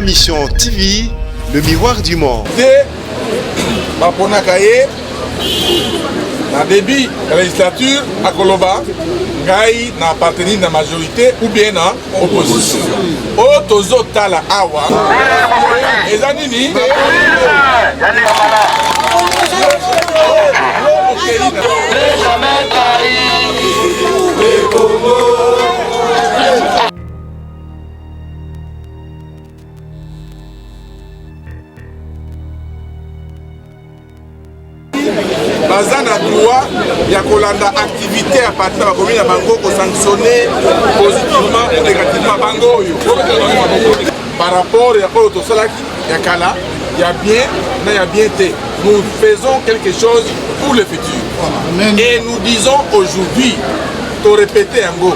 Révolution TV, le miroir du monde. Baponakaye, na début de la législature à Koloba, Ngai n'a appartenu à la majorité ou bien à l'opposition. Otozo Tala Awa, et Zanini, Bazana droit, il y a Kolanda activité à partir de la commune de Bango pour sanctionner positivement ou négativement Bango. Par rapport à Oto Salaki, il y a Kala, il y a bien, il y a bien T. Nous faisons quelque chose pour le futur. Et nous disons aujourd'hui, pour répéter un mot,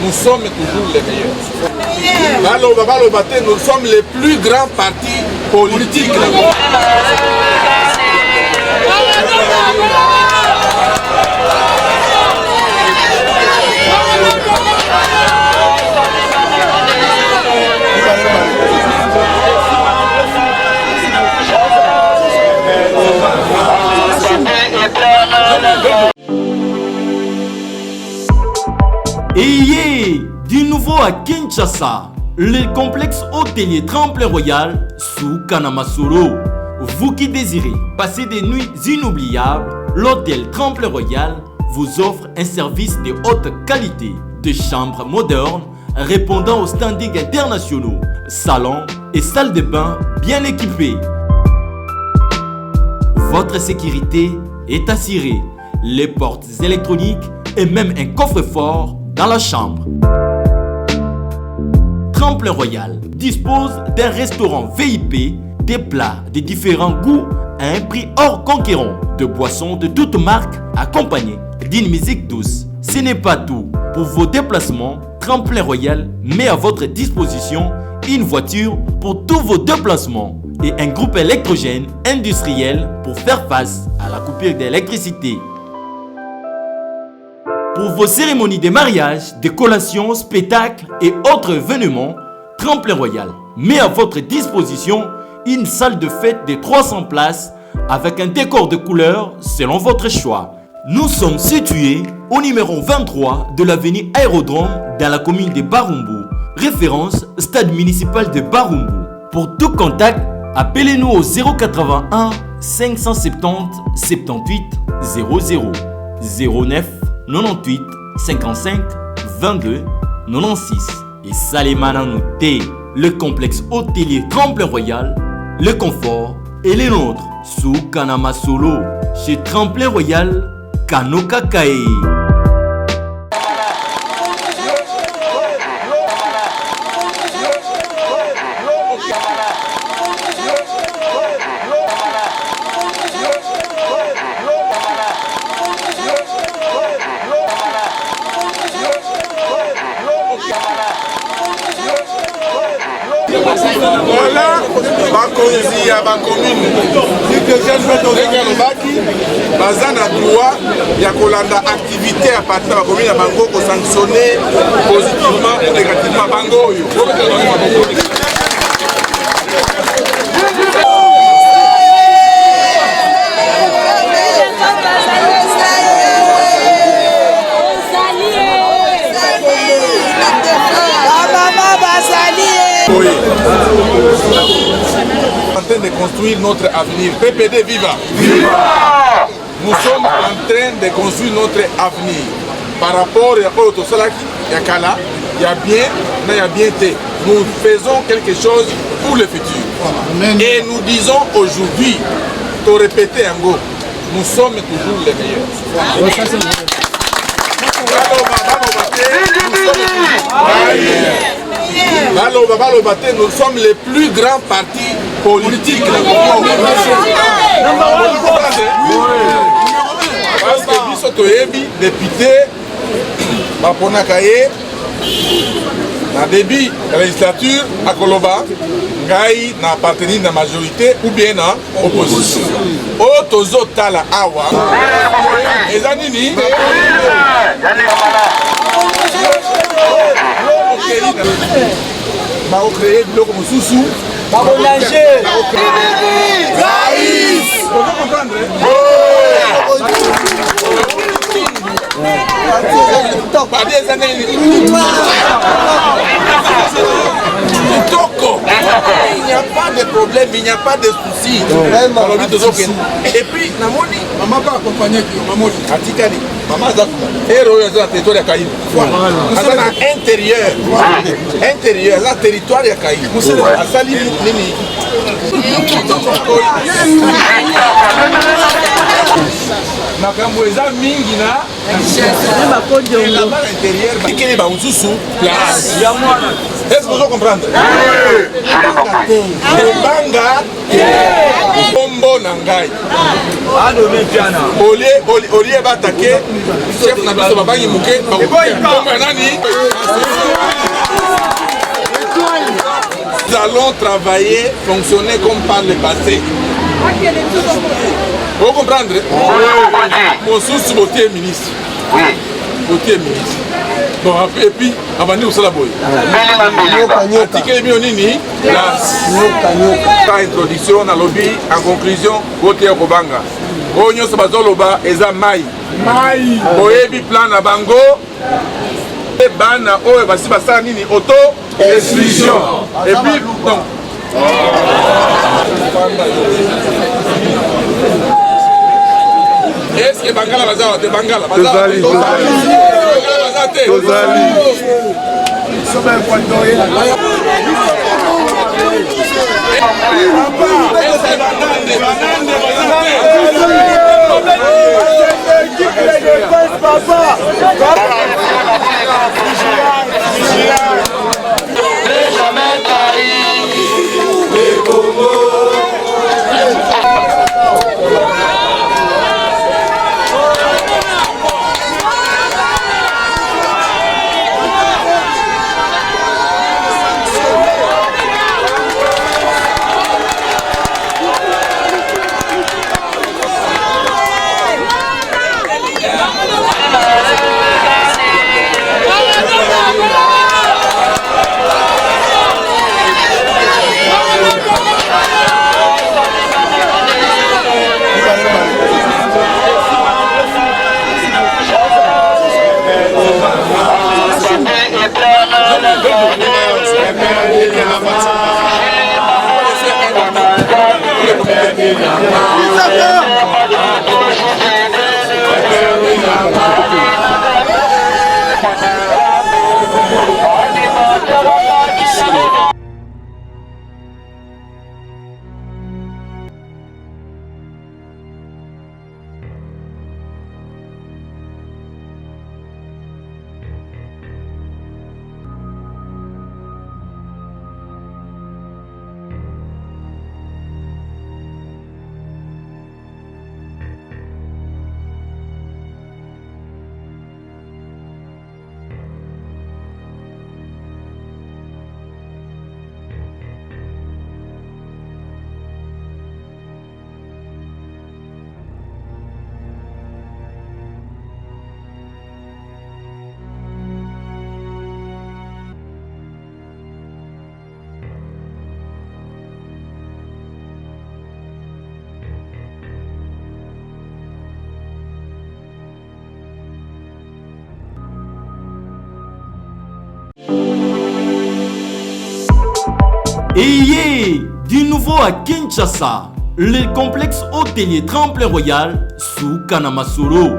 nous sommes toujours les meilleurs. Nous sommes les plus grands partis politiques. Ayez du nouveau à Kinshasa, le complexe hôtelier Tremplin Royal sous Kanamasolo. Vous qui désirez passer des nuits inoubliables, l'hôtel Tremplin Royal vous offre un service de haute qualité, de chambres modernes répondant aux standards internationaux, salons et salles de bain bien équipées. Votre sécurité est assurée, les portes électroniques et même un coffre-fort dans la chambre. Tremplin Royal dispose d'un restaurant VIP, des plats de différents goûts à un prix hors conquérant, de boissons de toutes marques accompagnées d'une musique douce. Ce n'est pas tout. Pour vos déplacements, Tremplin Royal met à votre disposition une voiture pour tous vos déplacements et un groupe électrogène industriel pour faire face à la coupure d'électricité. Pour vos cérémonies de mariage, de collations, spectacles et autres événements, Tremplin Royal met à votre disposition une salle de fête de 300 places avec un décor de couleurs selon votre choix. Nous sommes situés au numéro 23 de l'avenue Aérodrome dans la commune de Barumbu, référence stade municipal de Barumbu. Pour tout contact, appelez-nous au 081 570 78 00 09 98 55 22 96 et Salimana Nouté, le complexe hôtelier Tremplin Royal, le confort et les nôtres sous Kanamasolo chez Tremplin Royal Kanokakae. Voilà, bakonzi à ma commune. Bazana droit, il y a Kolanda activité à partir de la commune de Bango pour sanctionner positivement ou négativement Bango. En train de construire notre avenir. PPD viva! Viva! Nous sommes en train de construire notre avenir. Par rapport à Oto Salaki, il y a Kala, il y a bien, il y a bien T. Nous faisons quelque chose pour le futur. Et nous disons aujourd'hui, pour répéter un mot, nous sommes toujours les meilleurs. Nous sommes les plus grands partis politiques. Parce que nous sommes députés, Baponakaye, na début de la législature à Koloba, Ngai n'a appartenu à la majorité ou bien à l'opposition. Otozo Tala Awa, et Zanini, créé biloko mosusu Il n'y a pas de problème, il n'y a pas de souci. Et puis, Namoni, maman va accompagner Mamoni. Atikali, maman Zakuma. Héros, c'est la territoire de Kaïm. Intérieur. Intérieur, la territoire de Kaïm. Asali Nini. Makambo eza mingi na intérieur bakeli bamususu place. Est-ce que vous comprenez? Ebanga bombo na ngai olie batake chef na biso babangi muke bombo nani. Nous allons travailler, fonctionner comme par le passé. Vous comprenez? Mon sous beauté ministre. Oui. Beauté ministre. Bon, et puis, avant de nous, c'est la boy. Article Mionini, la introduction, dans lobby, en conclusion, beauté au Kobanga. Onyo Sabazoloba, Eza Mai. Mai. Boebi plan na bango. Et bana, oh, et voici Bassa Nini, auto. Exclusion. Et puis, donc. Est-ce que Bangala Bazar de Bangala Bazar Et du nouveau à Kinshasa, le complexe hôtelier Tremplin Royal sous Kanamasoro.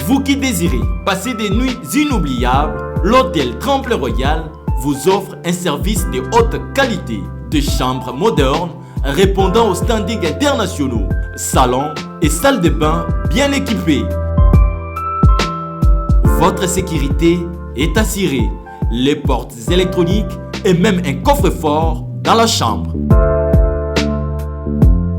Vous qui désirez passer des nuits inoubliables, l'hôtel Tremplin Royal vous offre un service de haute qualité, de chambres modernes répondant aux standards internationaux, salons et salles de bain bien équipées. Votre sécurité est assurée, les portes électroniques et même un coffre-fort dans la chambre.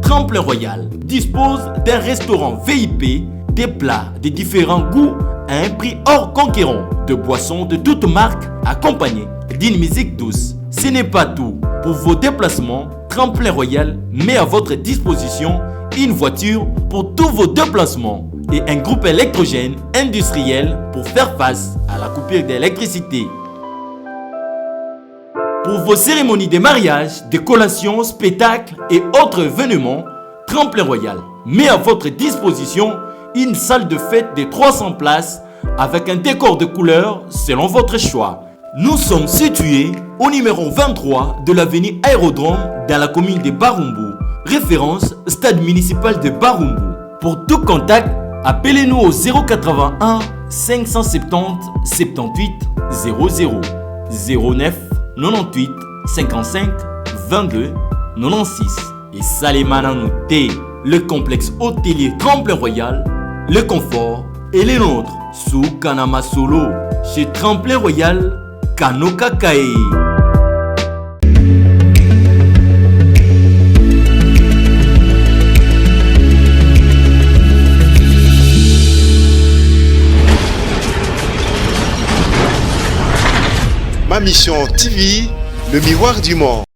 Tremplin Royal dispose d'un restaurant VIP, des plats de différents goûts à un prix hors conquérant, de boissons de toutes marques accompagnées d'une musique douce. Ce n'est pas tout. Pour vos déplacements, Tremplin Royal met à votre disposition une voiture pour tous vos déplacements et un groupe électrogène industriel pour faire face à la coupure d'électricité. Pour vos cérémonies de mariage, de collations, spectacles et autres événements, Tremplin Royal met à votre disposition une salle de fête de 300 places avec un décor de couleurs selon votre choix. Nous sommes situés au numéro 23 de l'avenue Aérodrome dans la commune de Barumbu, référence stade municipal de Barumbu. Pour tout contact, appelez-nous au 081 570 78 00 09 98 55 22 96 et Salimana Nouté, le complexe hôtelier Tremplin Royal, le confort et les nôtres sous Kanama Solo chez Tremplin Royal Kanoka Kae. Ma mission TV, le miroir du monde.